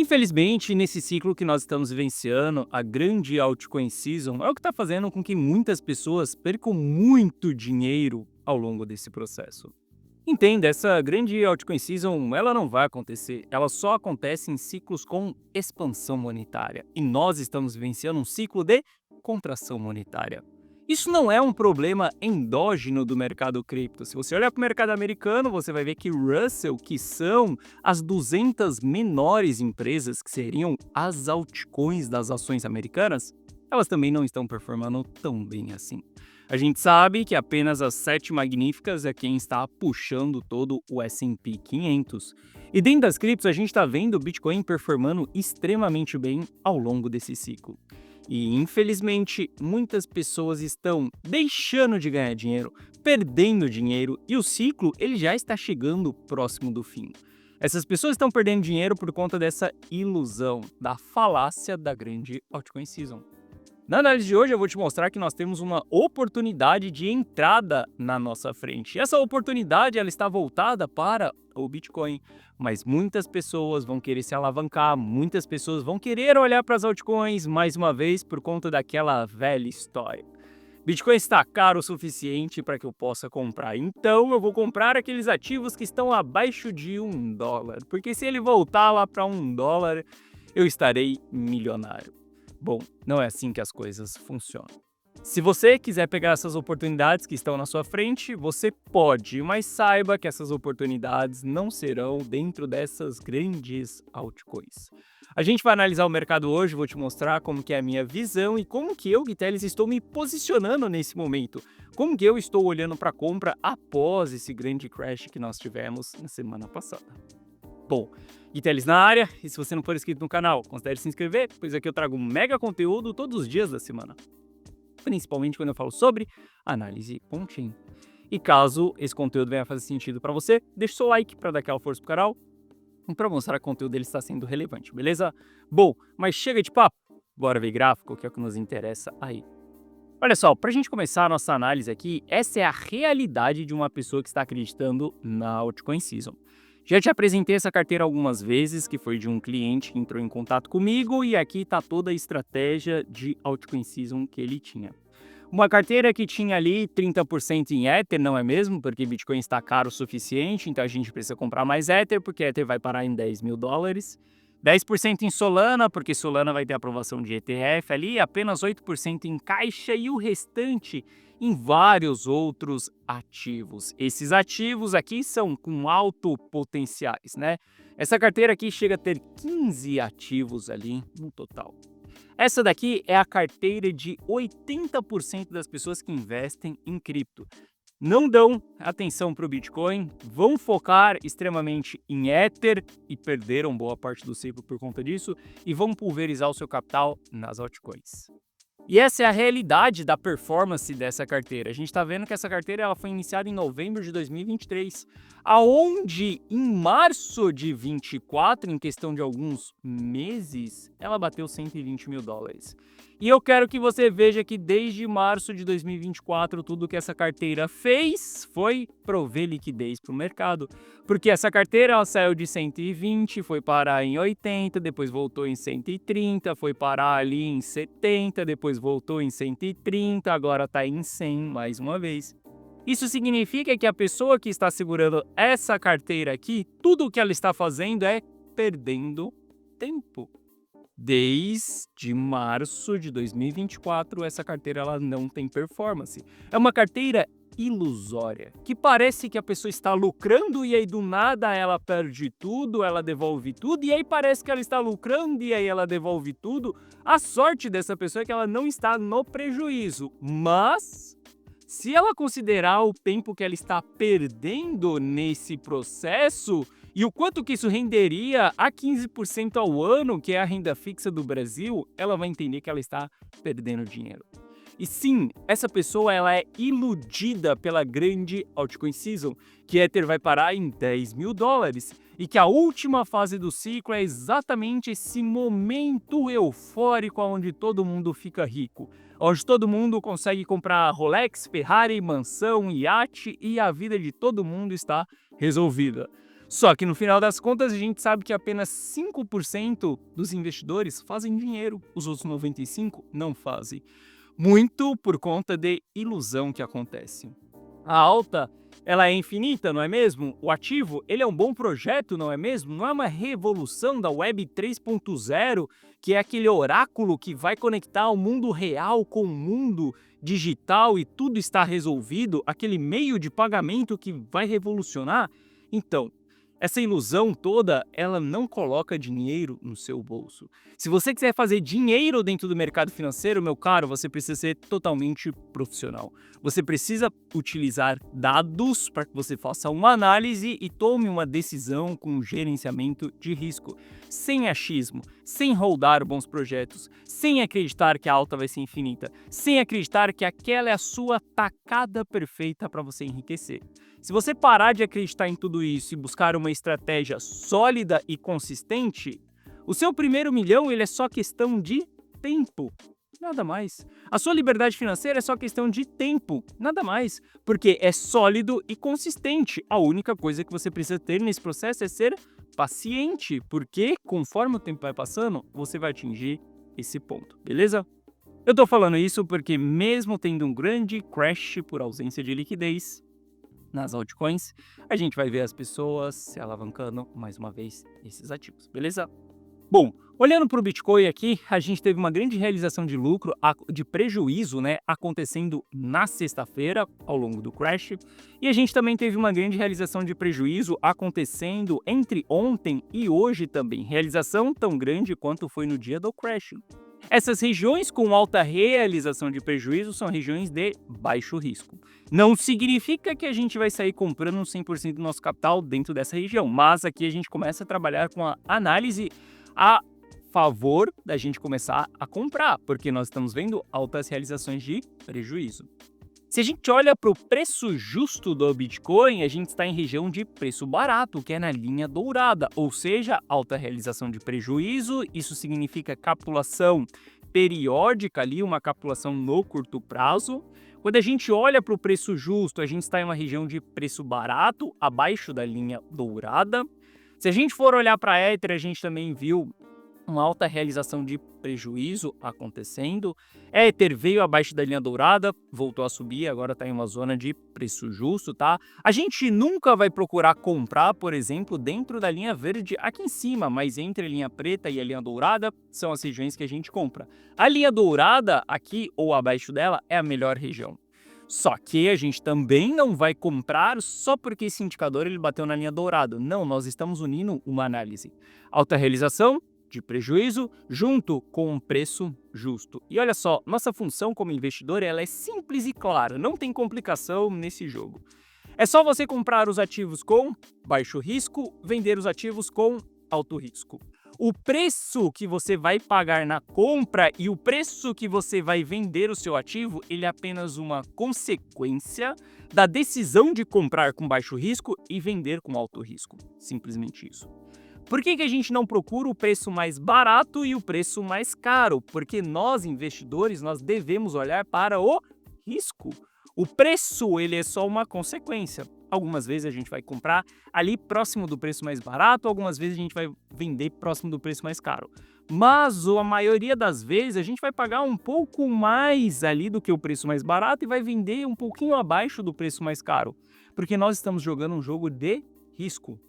Infelizmente, nesse ciclo que nós estamos vivenciando, a grande altcoin season é o que está fazendo com que muitas pessoas percam muito dinheiro ao longo desse processo. Entenda, essa grande altcoin season, ela não vai acontecer, ela só acontece em ciclos com expansão monetária. E nós estamos vivenciando um ciclo de contração monetária. Isso não é um problema endógeno do mercado cripto. Se você olhar para o mercado americano, você vai ver que Russell, que são as 200 menores empresas, que seriam as altcoins das ações americanas, elas também não estão performando tão bem assim. A gente sabe que apenas as 7 magníficas é quem está puxando todo o S&P 500. E dentro das criptos, a gente está vendo o Bitcoin performando extremamente bem ao longo desse ciclo. E, infelizmente, muitas pessoas estão deixando de ganhar dinheiro, perdendo dinheiro, e o ciclo ele já está chegando próximo do fim. Essas pessoas estão perdendo dinheiro por conta dessa ilusão, da falácia da grande altcoin season. Na análise de hoje eu vou te mostrar que nós temos uma oportunidade de entrada na nossa frente. E essa oportunidade ela está voltada para o Bitcoin, mas muitas pessoas vão querer se alavancar, muitas pessoas vão querer olhar para as altcoins mais uma vez por conta daquela velha história. Bitcoin está caro o suficiente para que eu possa comprar, então eu vou comprar aqueles ativos que estão abaixo de $1, porque se ele voltar lá para $1, eu estarei milionário. Bom, não é assim que as coisas funcionam. Se você quiser pegar essas oportunidades que estão na sua frente, você pode, mas saiba que essas oportunidades não serão dentro dessas grandes altcoins. A gente vai analisar o mercado hoje, vou te mostrar como que é a minha visão e como que eu, Guiteles, estou me posicionando nesse momento. Como que eu estou olhando para a compra após esse grande crash que nós tivemos na semana passada. Bom, Guiteles na área, e se você não for inscrito no canal, considere se inscrever, pois aqui eu trago mega conteúdo todos os dias da semana. Principalmente quando eu falo sobre análise on-chain. E caso esse conteúdo venha fazer sentido para você, deixe seu like para dar aquela força pro canal e para mostrar que o conteúdo dele está sendo relevante, beleza? Bom, mas chega de papo, bora ver gráfico, que é o que nos interessa aí. Olha só, para a gente começar a nossa análise aqui, essa é a realidade de uma pessoa que está acreditando na altcoin season. Já te apresentei essa carteira algumas vezes, que foi de um cliente que entrou em contato comigo, e aqui está toda a estratégia de altcoin season que ele tinha. Uma carteira que tinha ali 30% em Ether, não é mesmo? Porque Bitcoin está caro o suficiente, então a gente precisa comprar mais Ether, porque Ether vai parar em $10 mil. 10% em Solana, porque Solana vai ter aprovação de ETF ali, apenas 8% em caixa e o restante em vários outros ativos. Esses ativos aqui são com alto potenciais, né? Essa carteira aqui chega a ter 15 ativos ali no total. Essa daqui é a carteira de 80% das pessoas que investem em cripto. Não dão atenção para o Bitcoin, vão focar extremamente em Ether e perderam boa parte do ciclo por conta disso e vão pulverizar o seu capital nas altcoins. E essa é a realidade da performance dessa carteira. A gente está vendo que essa carteira ela foi iniciada em novembro de 2023, aonde em março de 24, em questão de alguns meses, ela bateu $120 mil. E eu quero que você veja que desde março de 2024, tudo que essa carteira fez foi prover liquidez para o mercado. Porque essa carteira ela saiu de 120, foi parar em 80, depois voltou em 130, foi parar ali em 70, depois voltou em 130, agora está em 100 mais uma vez. Isso significa que a pessoa que está segurando essa carteira aqui, tudo o que ela está fazendo é perdendo tempo. Desde março de 2024, essa carteira ela não tem performance. É uma carteira ilusória, que parece que a pessoa está lucrando e aí do nada ela perde tudo, ela devolve tudo, e aí parece que ela está lucrando e aí ela devolve tudo. A sorte dessa pessoa é que ela não está no prejuízo, mas se ela considerar o tempo que ela está perdendo nesse processo, e o quanto que isso renderia a 15% ao ano, que é a renda fixa do Brasil, ela vai entender que ela está perdendo dinheiro. E sim, essa pessoa ela é iludida pela grande altcoin season, que Ether vai parar em $10 mil, e que a última fase do ciclo é exatamente esse momento eufórico onde todo mundo fica rico, onde todo mundo consegue comprar Rolex, Ferrari, mansão, iate e a vida de todo mundo está resolvida. Só que no final das contas a gente sabe que apenas 5% dos investidores fazem dinheiro, os outros 95% não fazem. Muito por conta de ilusão que acontece. A alta, ela é infinita, não é mesmo? O ativo, ele é um bom projeto, não é mesmo? Não é uma revolução da Web 3.0, que é aquele oráculo que vai conectar o mundo real com o mundo digital e tudo está resolvido, aquele meio de pagamento que vai revolucionar? Então, essa ilusão toda, ela não coloca dinheiro no seu bolso. Se você quiser fazer dinheiro dentro do mercado financeiro, meu caro, você precisa ser totalmente profissional. Você precisa utilizar dados para que você faça uma análise e tome uma decisão com gerenciamento de risco. Sem achismo, sem holdar bons projetos, sem acreditar que a alta vai ser infinita, sem acreditar que aquela é a sua tacada perfeita para você enriquecer. Se você parar de acreditar em tudo isso e buscar uma estratégia sólida e consistente, o seu primeiro milhão ele é só questão de tempo, nada mais. A sua liberdade financeira é só questão de tempo, nada mais, porque é sólido e consistente. A única coisa que você precisa ter nesse processo é ser paciente, porque conforme o tempo vai passando, você vai atingir esse ponto, beleza? Eu tô falando isso porque mesmo tendo um grande crash por ausência de liquidez nas altcoins, a gente vai ver as pessoas se alavancando mais uma vez nesses ativos, beleza? Bom, olhando para o Bitcoin aqui, a gente teve uma grande realização de lucro, de prejuízo, né, acontecendo na sexta-feira, ao longo do crash, e a gente também teve uma grande realização de prejuízo acontecendo entre ontem e hoje também, realização tão grande quanto foi no dia do crash. Essas regiões com alta realização de prejuízo são regiões de baixo risco. Não significa que a gente vai sair comprando 100% do nosso capital dentro dessa região, mas aqui a gente começa a trabalhar com a análise a favor da gente começar a comprar, porque nós estamos vendo altas realizações de prejuízo. Se a gente olha para o preço justo do Bitcoin, a gente está em região de preço barato, que é na linha dourada, ou seja, alta realização de prejuízo, isso significa capitulação periódica ali, uma capitulação no curto prazo. Quando a gente olha para o preço justo, a gente está em uma região de preço barato, abaixo da linha dourada. Se a gente for olhar para a Ether, a gente também viu uma alta realização de prejuízo acontecendo. Ether veio abaixo da linha dourada, voltou a subir, agora está em uma zona de preço justo, tá? A gente nunca vai procurar comprar, por exemplo, dentro da linha verde aqui em cima, mas entre a linha preta e a linha dourada são as regiões que a gente compra. A linha dourada, aqui ou abaixo dela, é a melhor região. Só que a gente também não vai comprar só porque esse indicador ele bateu na linha dourada. Não, nós estamos unindo uma análise. Alta realização de prejuízo junto com um preço justo. E olha só, nossa função como investidor ela é simples e clara, não tem complicação nesse jogo. É só você comprar os ativos com baixo risco, vender os ativos com alto risco. O preço que você vai pagar na compra e o preço que você vai vender o seu ativo, ele é apenas uma consequência da decisão de comprar com baixo risco e vender com alto risco. Simplesmente isso. Por que a gente não procura o preço mais barato e o preço mais caro? Porque nós, investidores, nós devemos olhar para o risco. O preço, ele é só uma consequência. Algumas vezes a gente vai comprar ali próximo do preço mais barato, algumas vezes a gente vai vender próximo do preço mais caro. Mas a maioria das vezes a gente vai pagar um pouco mais ali do que o preço mais barato e vai vender um pouquinho abaixo do preço mais caro. Porque nós estamos jogando um jogo de risco.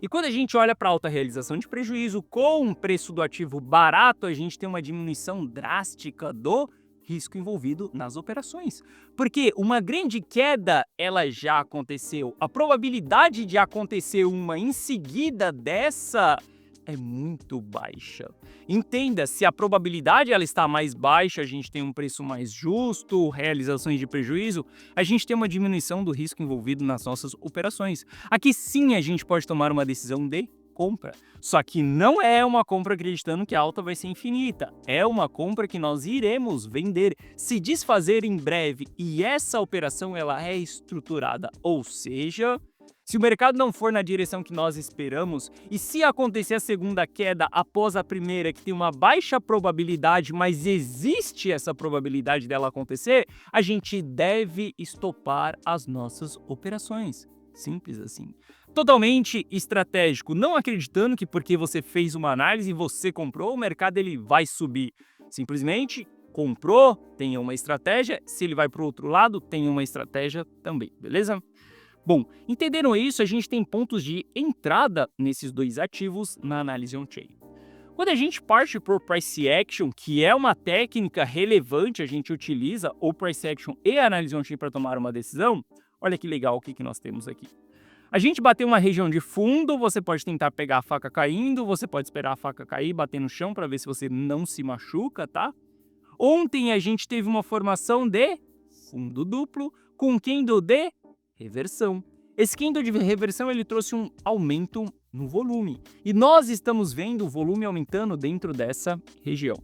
E quando a gente olha para alta realização de prejuízo com o preço do ativo barato, a gente tem uma diminuição drástica do risco envolvido nas operações. Porque uma grande queda, ela já aconteceu. A probabilidade de acontecer uma em seguida dessa é muito baixa. Entenda, se a probabilidade ela está mais baixa, a gente tem um preço mais justo, realizações de prejuízo, a gente tem uma diminuição do risco envolvido nas nossas operações. Aqui sim a gente pode tomar uma decisão de compra. Só que não é uma compra acreditando que a alta vai ser infinita. É uma compra que nós iremos vender, se desfazer em breve. E essa operação ela é estruturada, ou seja, se o mercado não for na direção que nós esperamos, e se acontecer a segunda queda após a primeira, que tem uma baixa probabilidade, mas existe essa probabilidade dela acontecer, a gente deve estopar as nossas operações. Simples assim. Totalmente estratégico, não acreditando que porque você fez uma análise e você comprou, o mercado ele vai subir. Simplesmente comprou, tenha uma estratégia, se ele vai para o outro lado, tenha uma estratégia também, beleza? Bom, entenderam isso, a gente tem pontos de entrada nesses dois ativos na análise on-chain. Quando a gente parte por Price Action, que é uma técnica relevante, a gente utiliza o Price Action e a análise on-chain para tomar uma decisão, olha que legal o que nós temos aqui. A gente bateu uma região de fundo, você pode tentar pegar a faca caindo, você pode esperar a faca cair, bater no chão para ver se você não se machuca, tá? Ontem a gente teve uma formação de fundo duplo com candle de reversão. Esse candle de reversão ele trouxe um aumento no volume e nós estamos vendo o volume aumentando dentro dessa região.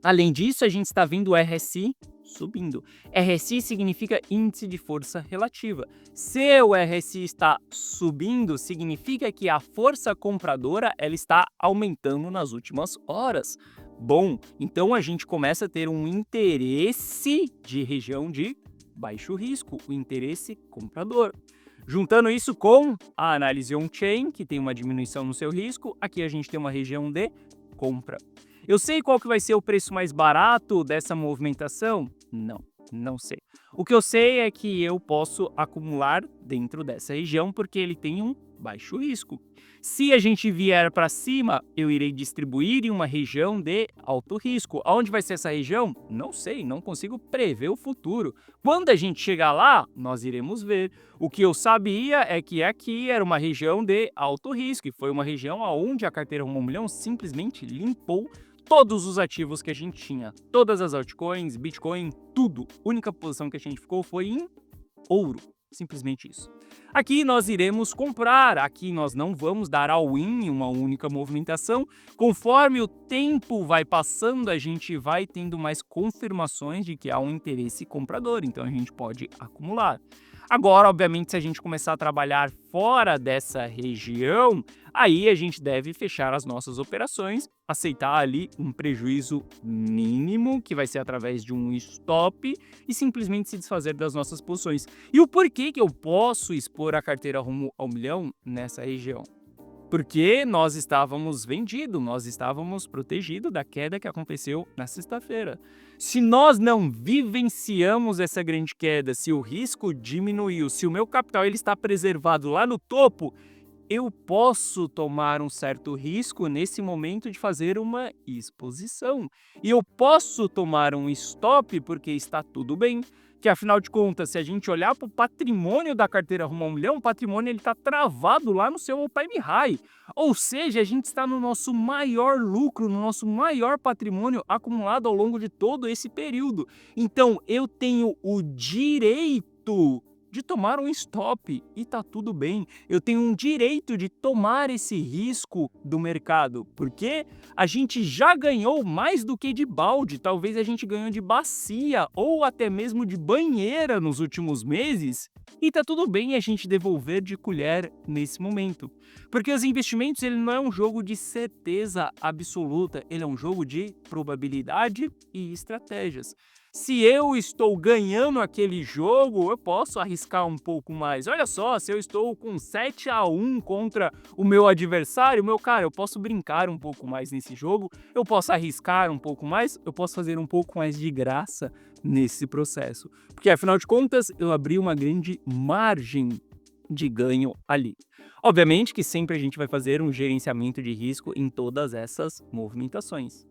Além disso, a gente está vendo o RSI subindo. RSI significa índice de força relativa. Se o RSI está subindo, significa que a força compradora ela está aumentando nas últimas horas. Bom, então a gente começa a ter um interesse de região de baixo risco, o interesse comprador. Juntando isso com a análise on-chain, que tem uma diminuição no seu risco, aqui a gente tem uma região de compra. Eu sei qual que vai ser o preço mais barato dessa movimentação? Não sei. O que eu sei é que eu posso acumular dentro dessa região porque ele tem um baixo risco. Se a gente vier para cima, eu irei distribuir em uma região de alto risco. Aonde vai ser essa região? Não sei, não consigo prever o futuro. Quando a gente chegar lá, nós iremos ver. O que eu sabia é que aqui era uma região de alto risco e foi uma região onde a carteira Rumo ao Milhão simplesmente limpou todos os ativos que a gente tinha, todas as altcoins, Bitcoin, tudo. A única posição que a gente ficou foi em ouro, simplesmente isso. Aqui nós iremos comprar, aqui nós não vamos dar all-in em uma única movimentação. Conforme o tempo vai passando, a gente vai tendo mais confirmações de que há um interesse comprador, então a gente pode acumular. Agora, obviamente, se a gente começar a trabalhar fora dessa região, aí a gente deve fechar as nossas operações, aceitar ali um prejuízo mínimo, que vai ser através de um stop, e simplesmente se desfazer das nossas posições. E o porquê que eu posso expor a carteira Rumo ao Milhão nessa região? Porque nós estávamos vendidos, nós estávamos protegidos da queda que aconteceu na sexta-feira. Se nós não vivenciamos essa grande queda, se o risco diminuiu, se o meu capital ele está preservado lá no topo, eu posso tomar um certo risco nesse momento de fazer uma exposição. E eu posso tomar um stop porque está tudo bem. Que afinal de contas, se a gente olhar para o patrimônio da carteira Rumo ao Milhão, o patrimônio está travado lá no seu all-time high. Ou seja, a gente está no nosso maior lucro, no nosso maior patrimônio acumulado ao longo de todo esse período. Então, eu tenho o direito de tomar um stop e tá tudo bem. Eu tenho um direito de tomar esse risco do mercado, porque a gente já ganhou mais do que de balde, talvez a gente ganhou de bacia ou até mesmo de banheira nos últimos meses, e tá tudo bem a gente devolver de colher nesse momento. Porque os investimentos ele não é um jogo de certeza absoluta, ele é um jogo de probabilidade e estratégias. Se eu estou ganhando aquele jogo, eu posso arriscar um pouco mais. Olha só, se eu estou com 7-1 contra o meu adversário, eu posso brincar um pouco mais nesse jogo, eu posso arriscar um pouco mais, eu posso fazer um pouco mais de graça nesse processo. Porque afinal de contas, eu abri uma grande margem de ganho ali. Obviamente que sempre a gente vai fazer um gerenciamento de risco em todas essas movimentações.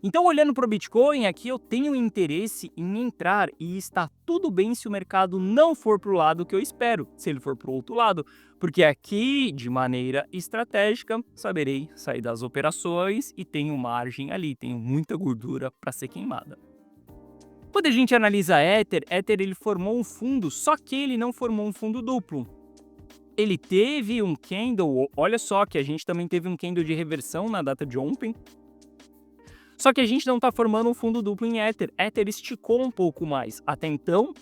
Então, olhando para o Bitcoin, aqui eu tenho interesse em entrar e está tudo bem se o mercado não for para o lado que eu espero, se ele for para o outro lado, porque aqui, de maneira estratégica, saberei sair das operações e tenho margem ali, tenho muita gordura para ser queimada. Quando a gente analisa Ether ele formou um fundo, só que ele não formou um fundo duplo. Ele teve um candle, olha só que a gente também teve um candle de reversão na data de ontem, só que a gente não está formando um fundo duplo em Ether. Ether esticou um pouco mais. Até então,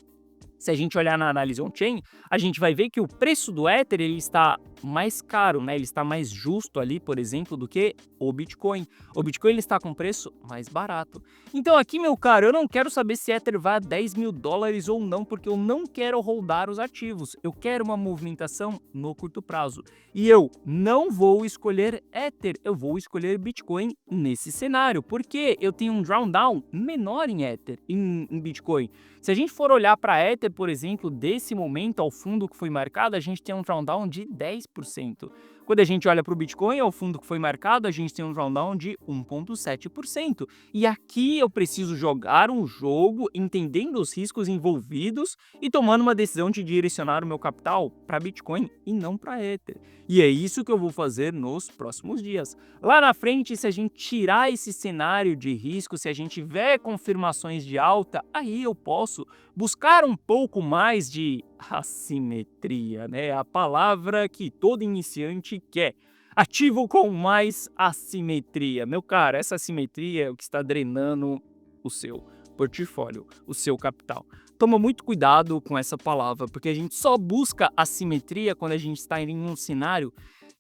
se a gente olhar na análise on-chain, a gente vai ver que o preço do Ether ele está mais caro, né? Ele está mais justo ali, por exemplo, do que o Bitcoin. O Bitcoin ele está com preço mais barato. Então aqui, meu caro, eu não quero saber se Ether vai a 10 mil dólares ou não, porque eu não quero holdar os ativos. Eu quero uma movimentação no curto prazo. E eu não vou escolher Ether, eu vou escolher Bitcoin nesse cenário, porque eu tenho um drawdown menor em Ether, em Bitcoin. Se a gente for olhar para Ether, por exemplo, desse momento ao fundo que foi marcado, a gente tem um drawdown de 10%. Quando a gente olha para o Bitcoin, ao fundo que foi marcado, a gente tem um drawdown de 1,7%. E aqui eu preciso jogar um jogo, entendendo os riscos envolvidos e tomando uma decisão de direcionar o meu capital para Bitcoin e não para Ether. E é isso que eu vou fazer nos próximos dias. Lá na frente, se a gente tirar esse cenário de risco, se a gente tiver confirmações de alta, aí eu posso buscar um pouco mais de assimetria, né? A palavra que todo iniciante quer. Ativo com mais assimetria. Meu cara, essa assimetria é o que está drenando o seu portfólio, o seu capital. Toma muito cuidado com essa palavra, porque a gente só busca assimetria quando a gente está em um cenário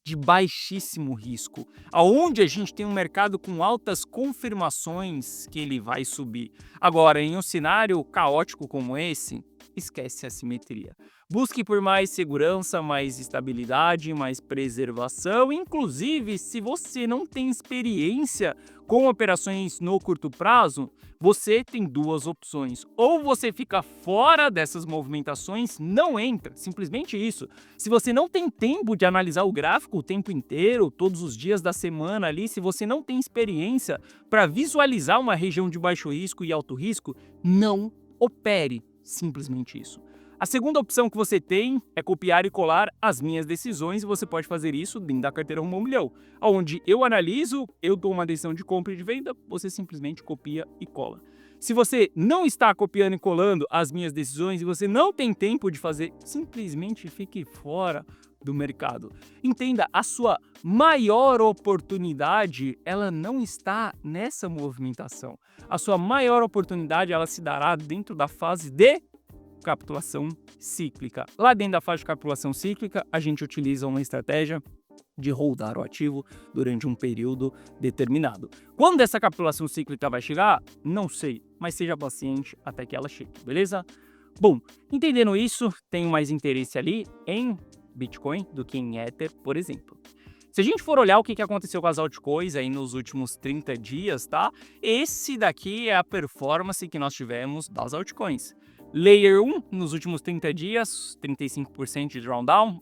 de baixíssimo risco, aonde a gente tem um mercado com altas confirmações que ele vai subir. Agora, em um cenário caótico como esse, esquece a simetria. Busque por mais segurança, mais estabilidade, mais preservação. Inclusive, se você não tem experiência com operações no curto prazo, você tem duas opções. Ou você fica fora dessas movimentações, não entra, simplesmente isso. Se você não tem tempo de analisar o gráfico o tempo inteiro, todos os dias da semana ali, se você não tem experiência para visualizar uma região de baixo risco e alto risco, não opere. Simplesmente isso. A segunda opção que você tem é copiar e colar as minhas decisões e você pode fazer isso dentro da carteira Rumo ao Milhão, onde eu analiso, eu dou uma decisão de compra e de venda, você simplesmente copia e cola. Se você não está copiando e colando as minhas decisões e você não tem tempo de fazer, simplesmente fique fora do mercado. Entenda, a sua maior oportunidade, ela não está nessa movimentação. A sua maior oportunidade, ela se dará dentro da fase de capitulação cíclica. Lá dentro da fase de capitulação cíclica, a gente utiliza uma estratégia de holdar o ativo durante um período determinado. Quando essa capitulação cíclica vai chegar, não sei, mas seja paciente até que ela chegue, beleza? Bom, entendendo isso, tenho mais interesse ali em Bitcoin do que em Ether, por exemplo. Se a gente for olhar o que aconteceu com as altcoins aí nos últimos 30 dias, tá? Esse daqui é a performance que nós tivemos das altcoins. Layer 1, nos últimos 30 dias, 35% de drawdown,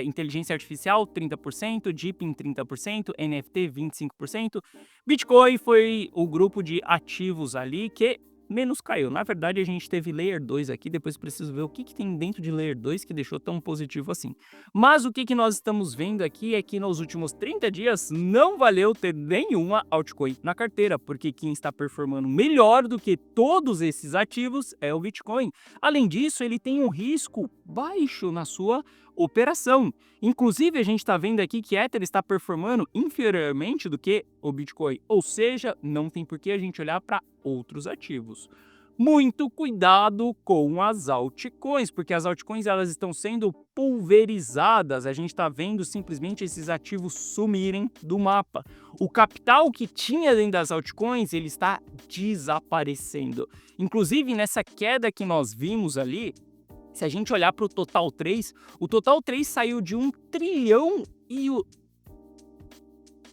inteligência artificial, 30%, DeepIn, 30%, NFT, 25%. Bitcoin foi o grupo de ativos ali que menos caiu. Na verdade, a gente teve Layer 2 aqui, depois preciso ver o que tem dentro de Layer 2 que deixou tão positivo assim. Mas o que nós estamos vendo aqui é que nos últimos 30 dias não valeu ter nenhuma altcoin na carteira, porque quem está performando melhor do que todos esses ativos é o Bitcoin. Além disso, ele tem um risco baixo na sua operação. Inclusive, a gente está vendo aqui que Ether está performando inferiormente do que o Bitcoin, ou seja, não tem por que a gente olhar para outros ativos. Muito cuidado com as altcoins, porque as altcoins elas estão sendo pulverizadas, a gente está vendo simplesmente esses ativos sumirem do mapa. O capital que tinha dentro das altcoins, ele está desaparecendo. Inclusive, nessa queda que nós vimos ali, se a gente olhar para o Total 3, o Total 3 saiu de 1 trilhão e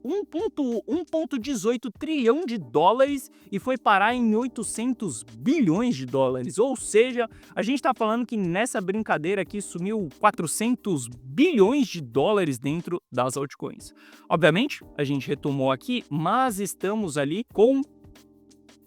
1,18 trilhão de dólares e foi parar em 800 bilhões de dólares. Ou seja, a gente está falando que nessa brincadeira aqui sumiu 400 bilhões de dólares dentro das altcoins. Obviamente, a gente retomou aqui, mas estamos ali com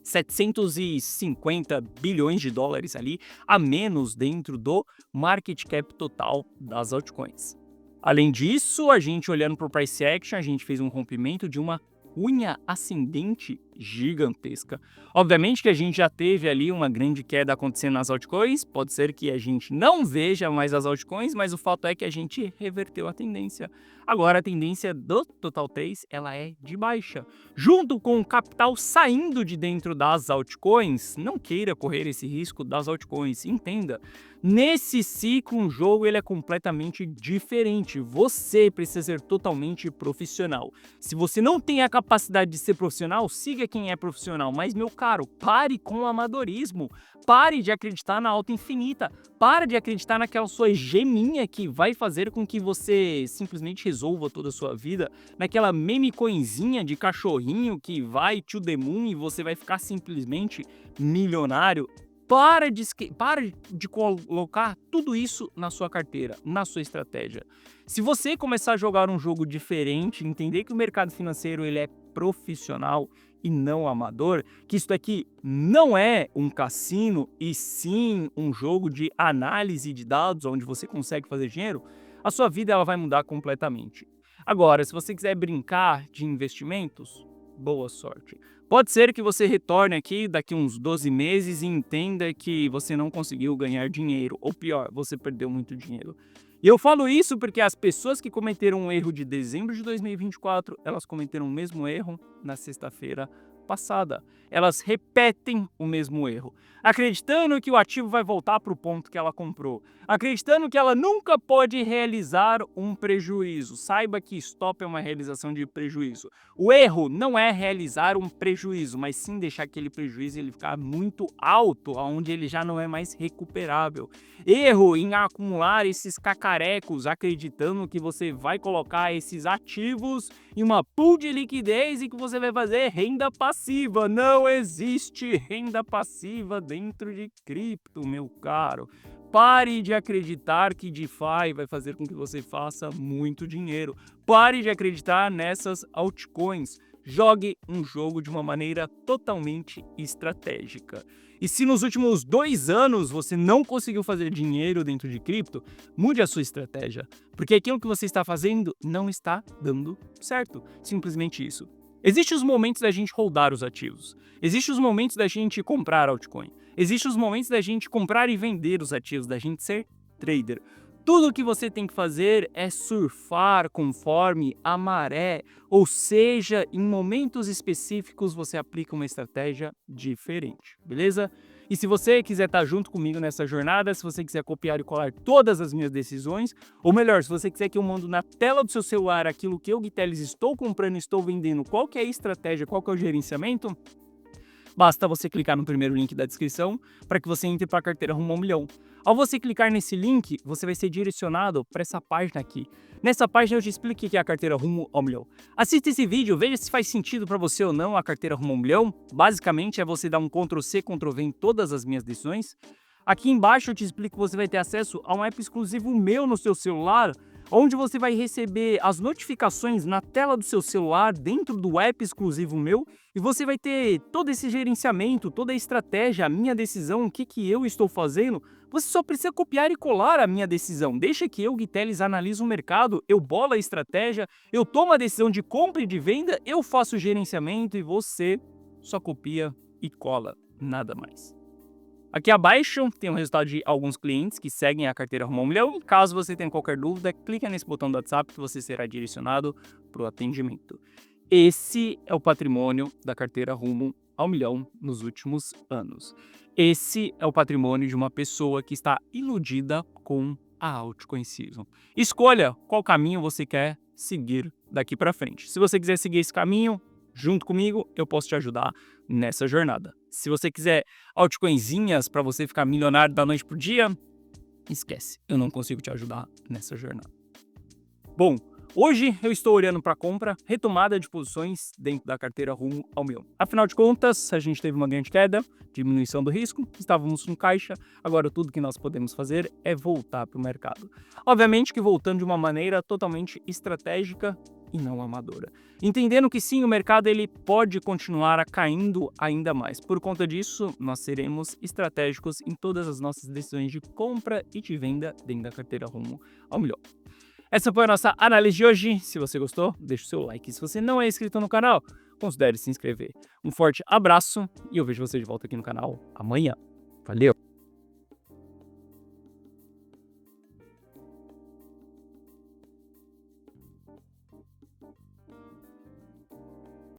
750 bilhões de dólares ali a menos dentro do market cap total das altcoins. Além disso, a gente olhando para o price action, a gente fez um rompimento de uma unha ascendente gigantesca. Obviamente que a gente já teve ali uma grande queda acontecendo nas altcoins, pode ser que a gente não veja mais as altcoins, mas o fato é que a gente reverteu a tendência. Agora a tendência do Total 3, ela é de baixa. Junto com o capital saindo de dentro das altcoins, não queira correr esse risco das altcoins, entenda. Nesse ciclo, um jogo ele é completamente diferente. Você precisa ser totalmente profissional. Se você não tem a capacidade de ser profissional, siga quem é profissional. Mas, meu caro, pare com o amadorismo. Pare de acreditar na alta infinita. Para de acreditar naquela sua geminha que vai fazer com que você simplesmente resolva toda a sua vida. Naquela meme coinzinha de cachorrinho que vai to the moon e você vai ficar simplesmente milionário. Para de colocar tudo isso na sua carteira, na sua estratégia. Se você começar a jogar um jogo diferente, entender que o mercado financeiro ele é profissional e não amador, que isso daqui não é um cassino e sim um jogo de análise de dados onde você consegue fazer dinheiro, a sua vida ela vai mudar completamente. Agora, se você quiser brincar de investimentos, boa sorte. Pode ser que você retorne aqui daqui uns 12 meses e entenda que você não conseguiu ganhar dinheiro, ou pior, você perdeu muito dinheiro. E eu falo isso porque as pessoas que cometeram um erro de dezembro de 2024, elas cometeram o mesmo erro na sexta-feira passada. Elas repetem o mesmo erro, acreditando que o ativo vai voltar para o ponto que ela comprou, acreditando que ela nunca pode realizar um prejuízo. Saiba que stop é uma realização de prejuízo. O erro não é realizar um prejuízo, mas sim deixar aquele prejuízo ele ficar muito alto, onde ele já não é mais recuperável. Erro em acumular esses cacarecos, acreditando que você vai colocar esses ativos em uma pool de liquidez e que você vai fazer renda passiva. Não existe renda passiva dentro de cripto, meu caro. Pare de acreditar que DeFi vai fazer com que você faça muito dinheiro. Pare de acreditar nessas altcoins. Jogue um jogo de uma maneira totalmente estratégica. E se nos últimos 2 anos você não conseguiu fazer dinheiro dentro de cripto, mude a sua estratégia, porque aquilo que você está fazendo não está dando certo. Simplesmente isso. Existem os momentos da gente holdar os ativos. Existem os momentos da gente comprar altcoin. Existem os momentos da gente comprar e vender os ativos, da gente ser trader. Tudo o que você tem que fazer é surfar conforme a maré, ou seja, em momentos específicos você aplica uma estratégia diferente, beleza? E se você quiser estar junto comigo nessa jornada, se você quiser copiar e colar todas as minhas decisões, ou melhor, se você quiser que eu mando na tela do seu celular aquilo que eu, Guiteles, estou comprando e estou vendendo, qual que é a estratégia, qual que é o gerenciamento, basta você clicar no primeiro link da descrição para que você entre para a carteira Rumo ao Milhão. Ao você clicar nesse link, você vai ser direcionado para essa página aqui. Nessa página eu te explico o que é a carteira Rumo ao Milhão. Assista esse vídeo, veja se faz sentido para você ou não a carteira Rumo ao Milhão. Basicamente é você dar um Ctrl+C, Ctrl+V em todas as minhas decisões. Aqui embaixo eu te explico que você vai ter acesso a um app exclusivo meu no seu celular, onde você vai receber as notificações na tela do seu celular dentro do app exclusivo meu e você vai ter todo esse gerenciamento, toda a estratégia, a minha decisão, o que eu estou fazendo. Você só precisa copiar e colar a minha decisão. Deixa que eu, Guiteles, analiso o mercado, eu bolo a estratégia, eu tomo a decisão de compra e de venda, eu faço o gerenciamento e você só copia e cola, nada mais. Aqui abaixo tem o resultado de alguns clientes que seguem a carteira Rumo ao Milhão. Caso você tenha qualquer dúvida, clica nesse botão do WhatsApp que você será direcionado para o atendimento. Esse é o patrimônio da carteira Rumo ao Milhão nos últimos anos. Esse é o patrimônio de uma pessoa que está iludida com a altcoin season. Escolha qual caminho você quer seguir daqui para frente. Se você quiser seguir esse caminho, junto comigo, eu posso te ajudar nessa jornada. Se você quiser altcoinzinhas para você ficar milionário da noite pro dia, esquece, eu não consigo te ajudar nessa jornada. Bom, hoje eu estou olhando para a compra, retomada de posições dentro da carteira Rumo ao Milhão. Afinal de contas, a gente teve uma grande queda, diminuição do risco, estávamos no caixa, agora tudo que nós podemos fazer é voltar para o mercado. Obviamente que voltando de uma maneira totalmente estratégica e não amadora. Entendendo que sim, o mercado ele pode continuar caindo ainda mais. Por conta disso, nós seremos estratégicos em todas as nossas decisões de compra e de venda dentro da carteira Rumo ao Milhão. Essa foi a nossa análise de hoje. Se você gostou, deixa o seu like. Se você não é inscrito no canal, considere se inscrever. Um forte abraço e eu vejo você de volta aqui no canal amanhã. Valeu!